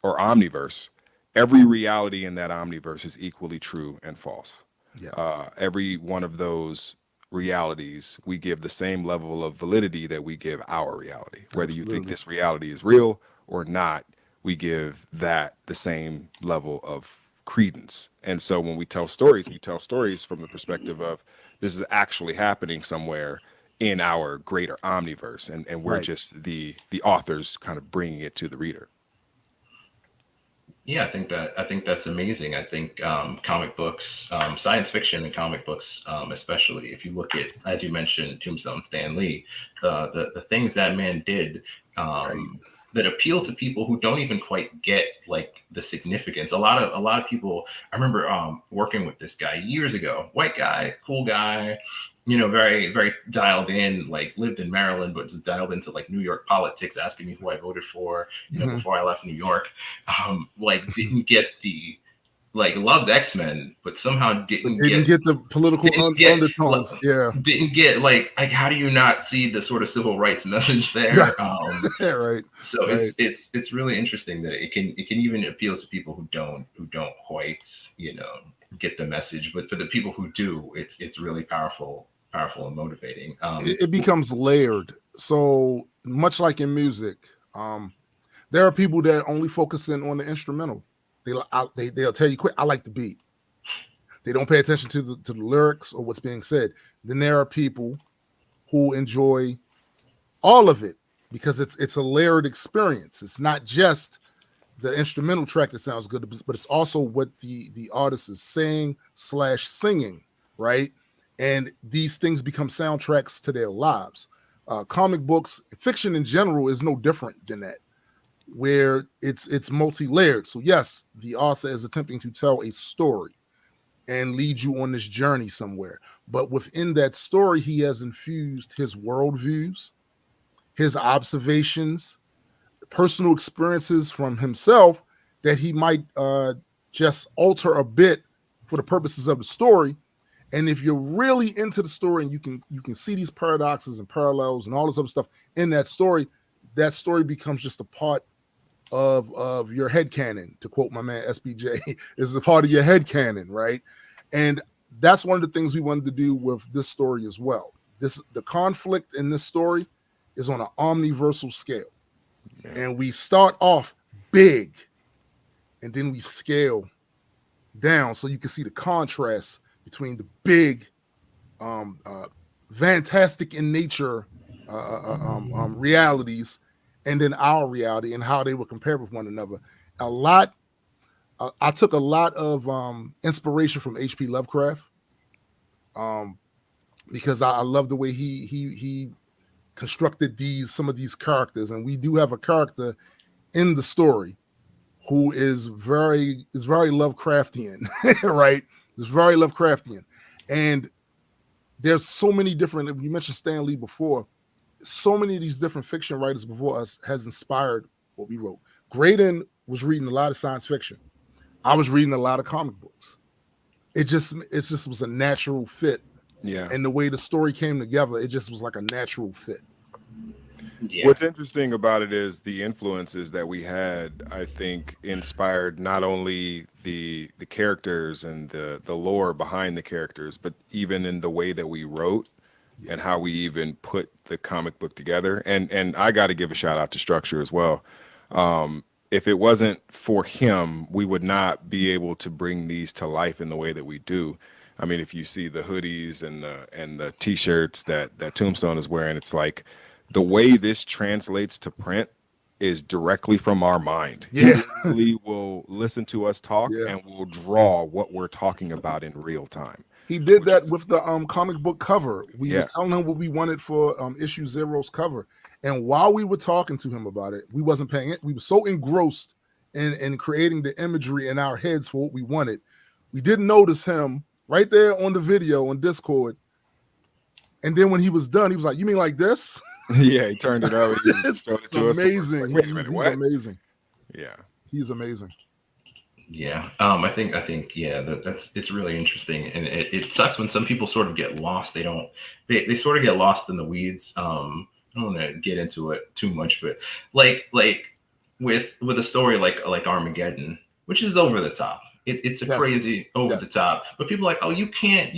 or omniverse, every reality in that omniverse is equally true and false. Yeah. Every one of those realities, we give the same level of validity that we give our reality. Whether you think Absolutely. this reality is real or not, we give that the same level of credence. And so when we tell stories from the perspective of this is actually happening somewhere in our greater omniverse, and we're Right. just the authors kind of bringing it to the reader. Yeah, I think that's amazing. I think comic books, science fiction and comic books, especially if you look at, as you mentioned, Tombstone Stan Lee, the things that man did that appeal to people who don't even quite get like the significance. A lot of people. I remember working with this guy years ago, white guy, cool guy, you know, very, very dialed in, like lived in Maryland, but just dialed into like New York politics, asking me who I voted for, you know, before I left New York. Like didn't get the, like loved X-Men, but somehow didn't get the political undertones. Yeah. Didn't get like how do you not see the sort of civil rights message there? Right. So right. it's really interesting that it can even appeal to people who don't quite, you know, get the message, but for the people who do, it's really powerful and motivating. It becomes layered. So much like in music, there are people that only focus in on the instrumental. They'll tell you quick, I like the beat. They don't pay attention to the lyrics or what's being said. Then there are people who enjoy all of it because it's a layered experience. It's not just the instrumental track that sounds good, but it's also what the artist is saying / singing, right? And these things become soundtracks to their lives. Comic books, fiction in general is no different than that, where it's multi-layered. So yes, the author is attempting to tell a story and lead you on this journey somewhere. But within that story, he has infused his worldviews, his observations, personal experiences from himself that he might just alter a bit for the purposes of the story. And if you're really into the story and you can see these paradoxes and parallels and all this other stuff in that story becomes just a part of your headcanon, to quote my man SBJ, is a part of your headcanon, right? And that's one of the things we wanted to do with this story as well. The conflict in this story is on an omniversal scale. Yeah. And we start off big and then we scale down so you can see the contrast between the big, fantastic in nature realities and then our reality and how they will compare with one another. I took a lot of inspiration from H.P. Lovecraft because I love the way he constructed some of these characters, and we do have a character in the story who is very Lovecraftian, right? It's very Lovecraftian, and there's so many different. You mentioned Stan Lee before. So many of these different fiction writers before us has inspired what we wrote. Greydon was reading a lot of science fiction. I was reading a lot of comic books. It just was a natural fit. Yeah. And the way the story came together, it just was like a natural fit. Yeah. What's interesting about it is the influences that we had, I think, inspired not only the characters and the lore behind the characters, but even in the way that we wrote and how we even put the comic book together. And I got to give a shout out to Structure as well. If it wasn't for him, we would not be able to bring these to life in the way that we do. I mean, if you see the hoodies and the t-shirts that Tombstone is wearing, it's like the way this translates to print is directly from our mind. Yeah. He will listen to us talk and will draw what we're talking about in real time. He did that with the comic book cover. We was telling him what we wanted for issue 0's cover. And while we were talking to him about it, we wasn't paying it. We were so engrossed in creating the imagery in our heads for what we wanted. We didn't notice him right there on the video on Discord And then when he was done, he was like, "You mean like this?" Yeah, he turned it up. He It's showed it to us. amazing. Like, wait a minute, He's what? amazing. Yeah, he's amazing. Yeah, I think yeah, it's really interesting, and it sucks when some people sort of get lost. They sort of get lost in the weeds. I don't want to get into it too much, but like with a story like Armageddon, which is over the top. It's a Yes. crazy over Yes. the top, but people are like, oh, you can't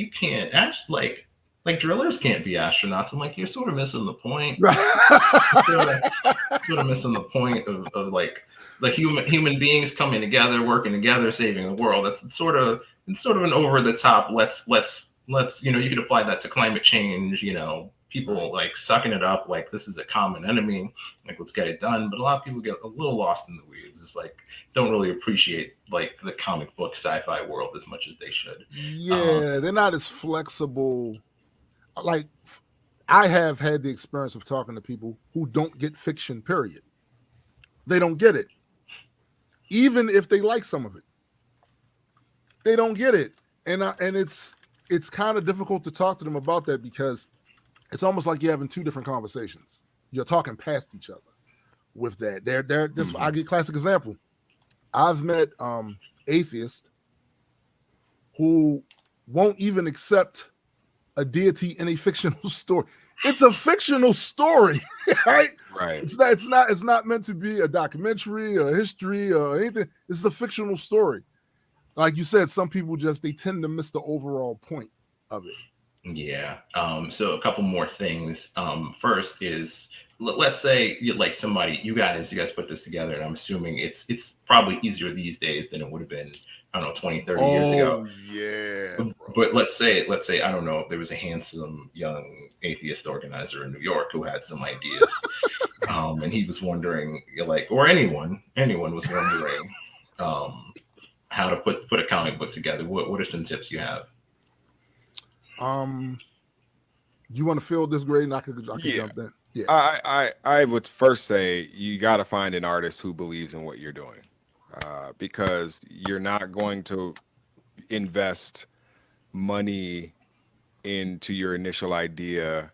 like drillers can't be astronauts. I'm like, you're sort of missing the point. sort of missing the point of like human beings coming together, working together, saving the world. It's sort of an over the top. Let's you could apply that to climate change. People like sucking it up like this is a common enemy. Like let's get it done. But a lot of people get a little lost in the weeds. It's like don't really appreciate like the comic book sci-fi world as much as they should. Yeah, they're not as flexible. Like I have had the experience of talking to people who don't get fiction, period. They don't get it. Even if they like some of it. They don't get it. And it's kind of difficult to talk to them about that because it's almost like you're having two different conversations. You're talking past each other with that. I'll give a classic example. I've met atheists who won't even accept a deity in a fictional story. It's a fictional story, right? right. It's not meant to be a documentary or history or anything. It's a fictional story. Like you said, some people they tend to miss the overall point of it. Yeah. So a couple more things. First is let's say like somebody, you guys put this together, and I'm assuming it's probably easier these days than it would have been, I don't know, 20, 30 years ago. Yeah. Bro. But let's say, I don't know, there was a handsome young atheist organizer in New York who had some ideas. And he was wondering, like, or anyone was wondering how to put a comic book together. What are some tips you have? You want to fill this grade and I can jump in? Yeah. I would first say you got to find an artist who believes in what you're doing, because you're not going to invest money into your initial idea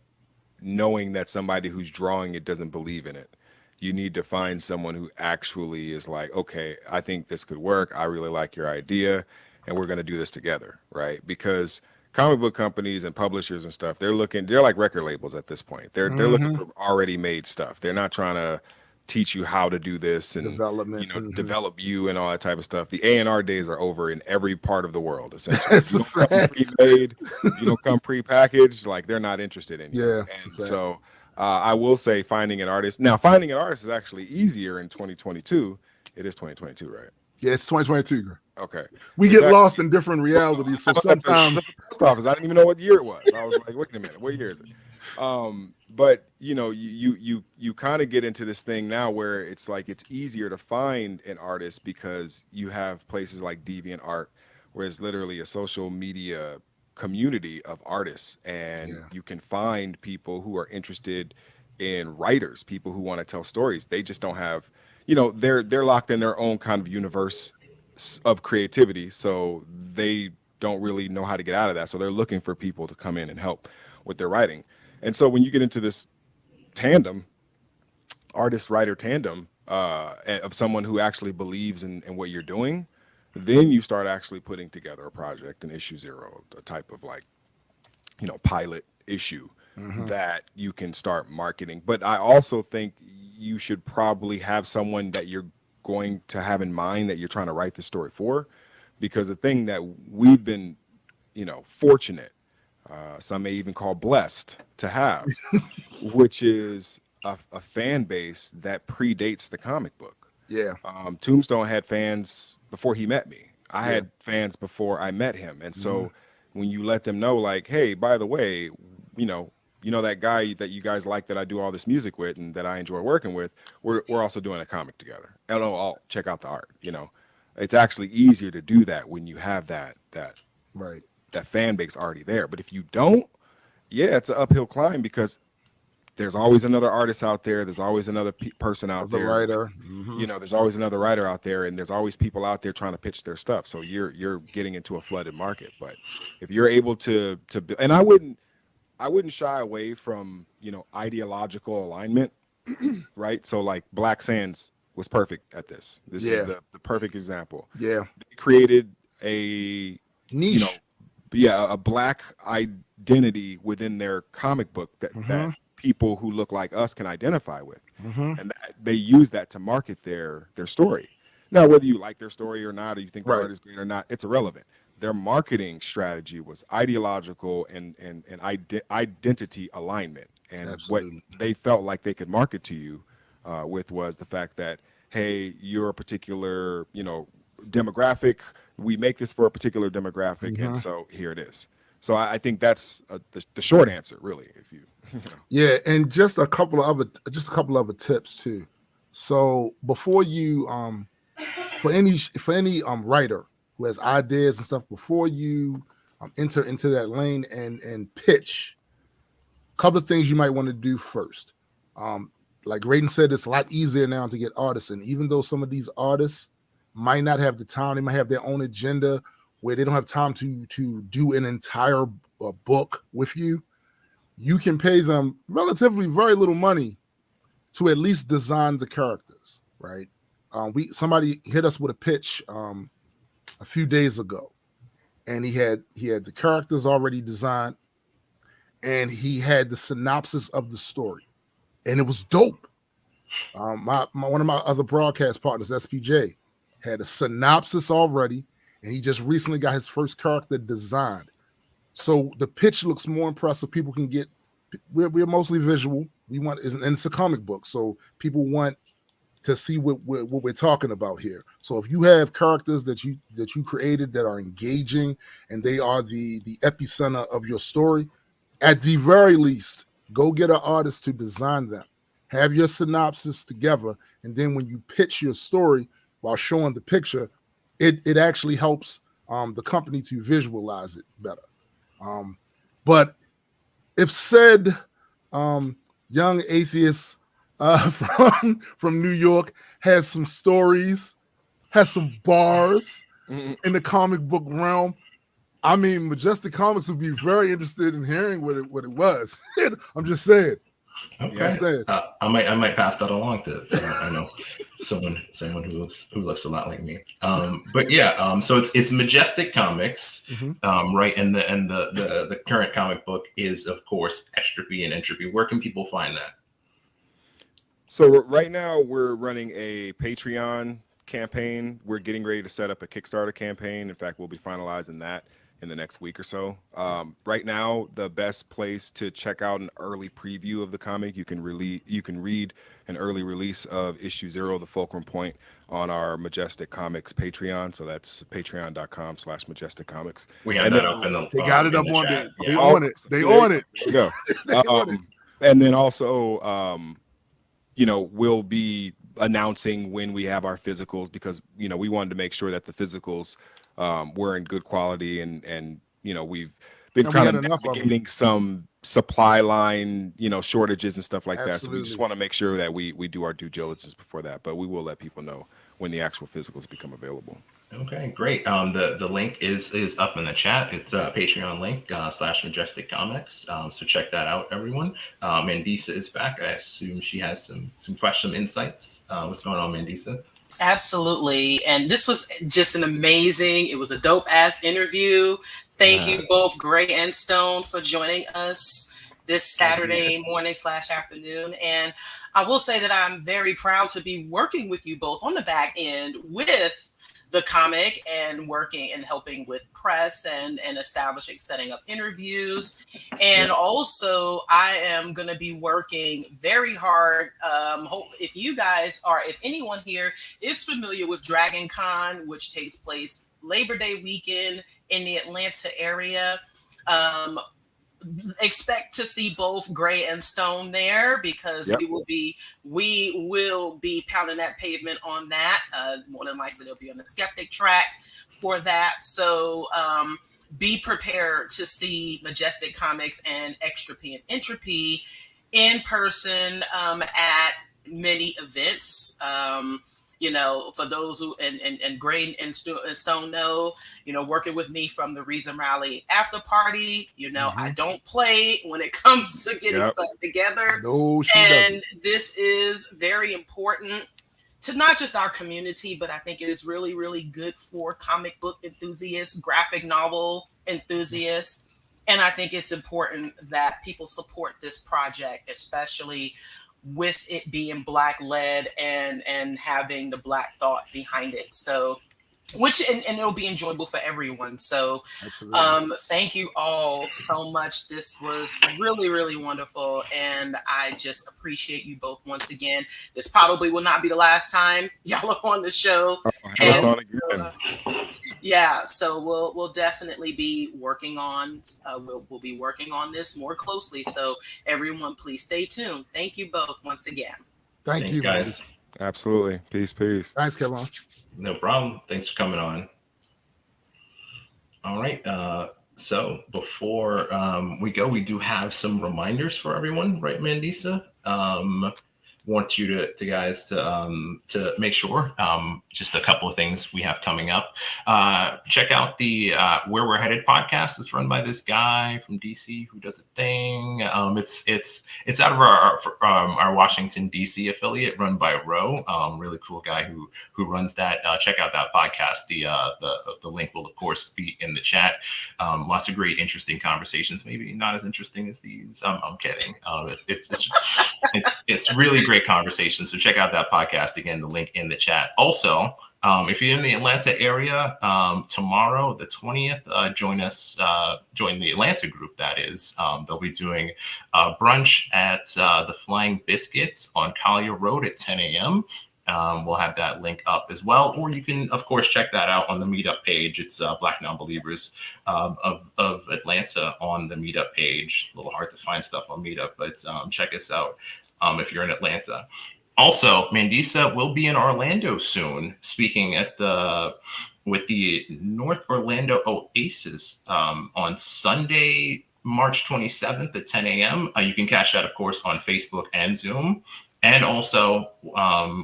knowing that somebody who's drawing it doesn't believe in it. You need to find someone who actually is like, okay, I think this could work. I really like your idea, and we're going to do this together, right? Because comic book companies and publishers and stuff, they're like record labels at this point. They're looking for already made stuff. They're not trying to teach you how to do this and develop you and all that type of stuff. The A&R days are over in every part of the world, essentially. That's a fact. Pre-made, you don't come pre-packaged, like they're not interested in you. Yeah. And so I will say finding an artist. Now, finding an artist is actually easier in 2022. It is 2022, right? Yeah, it's 2022. Okay. We get lost in different realities. So sometimes I didn't even know what year it was. I was like, wait a minute, what year is it? But you kind of get into this thing now where it's like it's easier to find an artist because you have places like DeviantArt, where it's literally a social media community of artists, and you can find people who are interested in writers, people who want to tell stories. They just don't have, they're locked in their own kind of universe of creativity, so they don't really know how to get out of that. So they're looking for people to come in and help with their writing. And so when you get into this tandem, artist-writer tandem, of someone who actually believes in what you're doing, then you start actually putting together a project, an issue zero, a type of like, pilot issue that you can start marketing. But I also think you should probably have someone that you're going to have in mind that you're trying to write the story for, because the thing that we've been, fortunate, some may even call blessed to have, which is a fan base that predates the comic book. Yeah. Tombstone had fans before he met me. I had fans before I met him. And so when you let them know, like, hey, by the way, that guy that you guys like that I do all this music with and that I enjoy working with, we're also doing a comic together. And I'll check out the art. It's actually easier to do that when you have that fan base already there. But if you don't, it's an uphill climb, because there's always another artist out there. There's always another person out there. Writer. There's always another writer out there, and there's always people out there trying to pitch their stuff. So you're getting into a flooded market. But if you're able to and I wouldn't I wouldn't shy away from, ideological alignment, right? So like Black Sands was perfect at this. This is the perfect example. Yeah. They created a niche. A Black identity within their comic book that people who look like us can identify with, and they use that to market their story. Now, whether you like their story or not, or you think the art is great or not, it's irrelevant. Their marketing strategy was ideological and identity alignment, and Absolutely. what they felt like they could market to you with was the fact that, hey, you're a particular demographic. We make this for a particular demographic, and so here it is. So I think that's the short answer, really. If you, Yeah, and just a couple of other tips too. So before you for any writer who has ideas and stuff, before you enter into that lane and pitch, a couple of things you might want to do first. Like Greydon said, it's a lot easier now to get artists, and even though some of these artists might not have the time, they might have their own agenda where they don't have time to do an entire book with you. You can pay them relatively very little money to at least design the characters, right? Somebody hit us with a pitch a few days ago, and he had the characters already designed, and he had the synopsis of the story, and it was dope. My one of my other broadcast partners, SPJ, had a synopsis already, and he just recently got his first character designed. So the pitch looks more impressive. People can get. We're mostly visual. We want, and it's a comic book, so people want to see what we're talking about here. So if you have characters that you created that are engaging and they are the epicenter of your story, at the very least, go get an artist to design them. Have your synopsis together, and then when you pitch your story while showing the picture, it actually helps the company to visualize it better. But if said young atheist from New York has some stories, has some bars in the comic book realm, I mean, Majestic Comics would be very interested in hearing what it was. I'm just saying. Okay. I might pass that along to I know someone who looks a lot like me. But yeah, so it's Majestic Comics, right? And the current comic book is, of course, Extropy and Entropy. Where can people find that? So right now we're running a Patreon campaign. We're getting ready to set up a Kickstarter campaign. In fact, we'll be finalizing that in the next week or so. Right now, the best place to check out an early preview of the comic, you can read an early release of issue 0, The Fulcrum Point, on our Majestic Comics Patreon. So that's patreon.com/Majestic Comics. We have that up in the They got it up the on chat. it. They on it. They on it. There we go. And then also, we'll be announcing when we have our physicals, because we wanted to make sure that the physicals were in good quality, and we've been kind of navigating some supply line shortages and stuff like that. So we just want to make sure that we do our due diligence before that, but we will let people know when the actual physicals become available. Okay, great. The link is up in the chat. It's a Patreon link /Majestic Comics. So check that out, everyone. Mandisa is back. I assume she has some insights. What's going on, Mandisa? Absolutely. And this was just it was a dope ass interview. Thank you both, Gray and Stone, for joining us this Saturday morning /afternoon. And I will say that I'm very proud to be working with you both on the back end with the comic and working and helping with press and establishing, setting up interviews. And also I am going to be working very hard. If anyone here is familiar with Dragon Con, which takes place Labor Day weekend in the Atlanta area, expect to see both Gray and Stone there, because we will be pounding that pavement on that. More than likely they'll be on the Skeptic track for that. So be prepared to see Majestic Comics and Extropy and Entropy in person at many events. For those who and Greydon and Stone know, working with me from the Reason Rally after party, I don't play when it comes to getting Yep. stuff together. No, she And doesn't. this is very important to not just our community, but I think it is really, really good for comic book enthusiasts, graphic novel enthusiasts. And I think it's important that people support this project, especially with it being Black led and having the Black thought behind it. So and it'll be enjoyable for everyone. So thank you all so much. This was really, really wonderful, and I just appreciate you both once again. This probably will not be the last time y'all are on the show. Have us on again. Yeah, so we'll definitely be working on we'll be working on this more closely. So everyone, please stay tuned. Thank you both once again. Thank you, guys. Absolutely. Peace. Thanks, Kevin. No problem. Thanks for coming on. All right. So before we go, we do have some reminders for everyone, right, Mandisa? Want you to guys to make sure just a couple of things we have coming up. Check out the Where We're Headed podcast. It's run by this guy from DC who does a thing. It's out of our Washington DC affiliate, run by Ro. Really cool guy who runs that. Check out that podcast. The link will of course be in the chat. Lots of great, interesting conversations. Maybe not as interesting as these. I'm kidding. It's really great conversation. So check out that podcast. Again, the link in the chat. Also, if you're in the Atlanta area, tomorrow, the 20th, join the Atlanta group, that is. They'll be doing brunch at the Flying Biscuits on Collier Road at 10 a.m. We'll have that link up as well. Or you can, of course, check that out on the meetup page. It's Black Nonbelievers of Atlanta on the meetup page. A little hard to find stuff on meetup, but check us out if you're in Atlanta. Also, Mandisa will be in Orlando soon, speaking with the North Orlando Oasis on Sunday, March 27th at 10 a.m. You can catch that, of course, on Facebook and Zoom. And also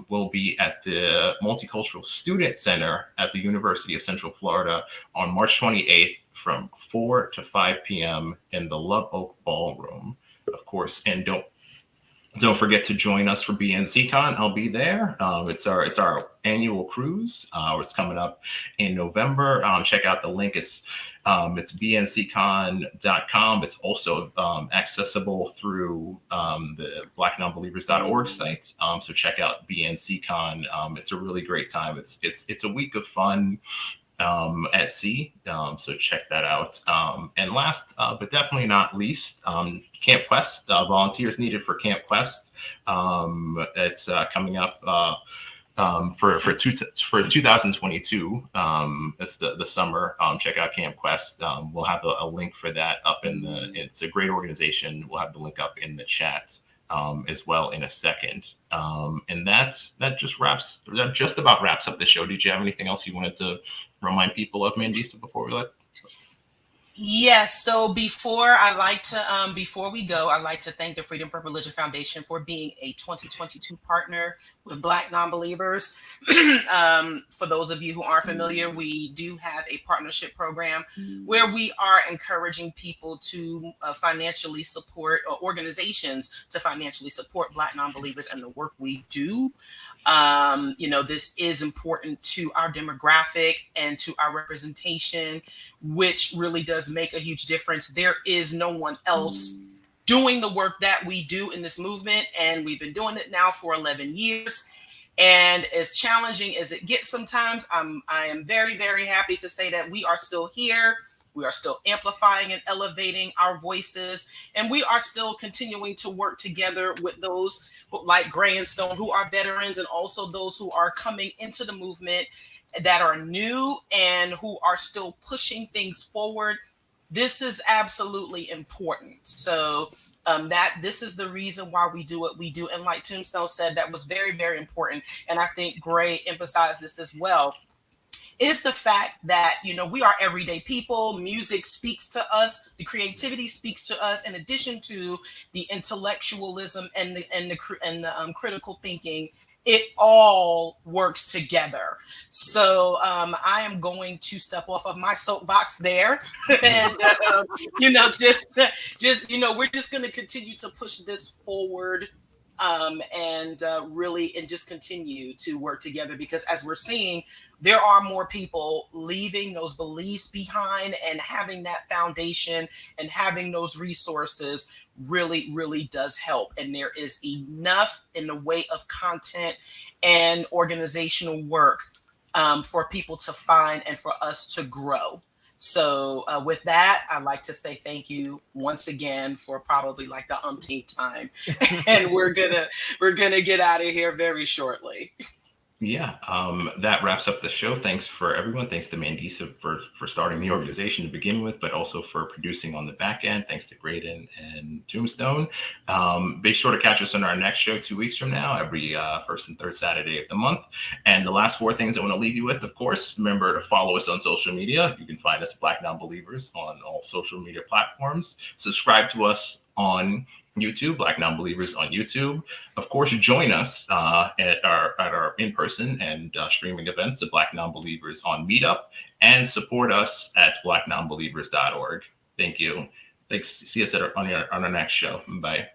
we'll be at the Multicultural Student Center at the University of Central Florida on March 28th from 4 to 5 p.m. in the Love Oak Ballroom, of course. And don't forget to join us for BNCCon. I'll be there. It's our annual cruise. It's coming up in November. Check out the link. It's bnccon.com. It's also accessible through the BlackNonbelievers.org site. So check out BNCCon. It's a really great time. It's a week of fun at sea. So check that out. And last, but definitely not least, Camp Quest, volunteers needed for Camp Quest. It's coming up for 2022. It's the summer. Check out Camp Quest. We'll have a link for that up it's a great organization. We'll have the link up in the chat as well in a second. And that just about wraps up the show. Did you have anything else you wanted to remind people of, Mandisa, before we let? Yes. So before we go, I'd like to thank the Freedom from Religion Foundation for being a 2022 partner with Black Nonbelievers. For those of you who aren't familiar, we do have a partnership program where we are encouraging people to financially support, or organizations to financially support Black Nonbelievers and the work we do. This is important to our demographic and to our representation, which really does make a huge difference. There is no one else doing the work that we do in this movement, and we've been doing it now for 11 years. And as challenging as it gets sometimes, I am very, very happy to say that we are still here. We are still amplifying and elevating our voices, and we are still continuing to work together with those like Gray and Stone who are veterans, and also those who are coming into the movement that are new and who are still pushing things forward. This is absolutely important. So that this is the reason why we do what we do. And like Tombstone said, that was very, very important. And I think Gray emphasized this as well, is the fact that, we are everyday people. Music speaks to us. The creativity speaks to us, in addition to the intellectualism and the critical thinking it all works together. So I am going to step off of my soapbox there, and just we're just going to continue to push this forward, and just continue to work together, because as we're seeing, there are more people leaving those beliefs behind, and having that foundation and having those resources really does help. And there is enough in the way of content and organizational work for people to find and for us to grow. So with that, I'd like to say thank you once again for probably like the umpteenth time, and we're gonna get out of here very shortly. Yeah, that wraps up the show. Thanks for everyone. Thanks to Mandisa for starting the organization to begin with, but also for producing on the back end. Thanks to Greydon and Tombstone. Be sure to catch us on our next show 2 weeks from now, every first and third Saturday of the month. And the last 4 things I want to leave you with, of course, remember to follow us on social media. You can find us Black Nonbelievers on all social media platforms. Subscribe to us on YouTube, Black Nonbelievers on YouTube. Of course, join us at our in-person and streaming events, the Black Nonbelievers on Meetup, and support us at blacknonbelievers.org. Thank you. Thanks. See us on our next show. Bye.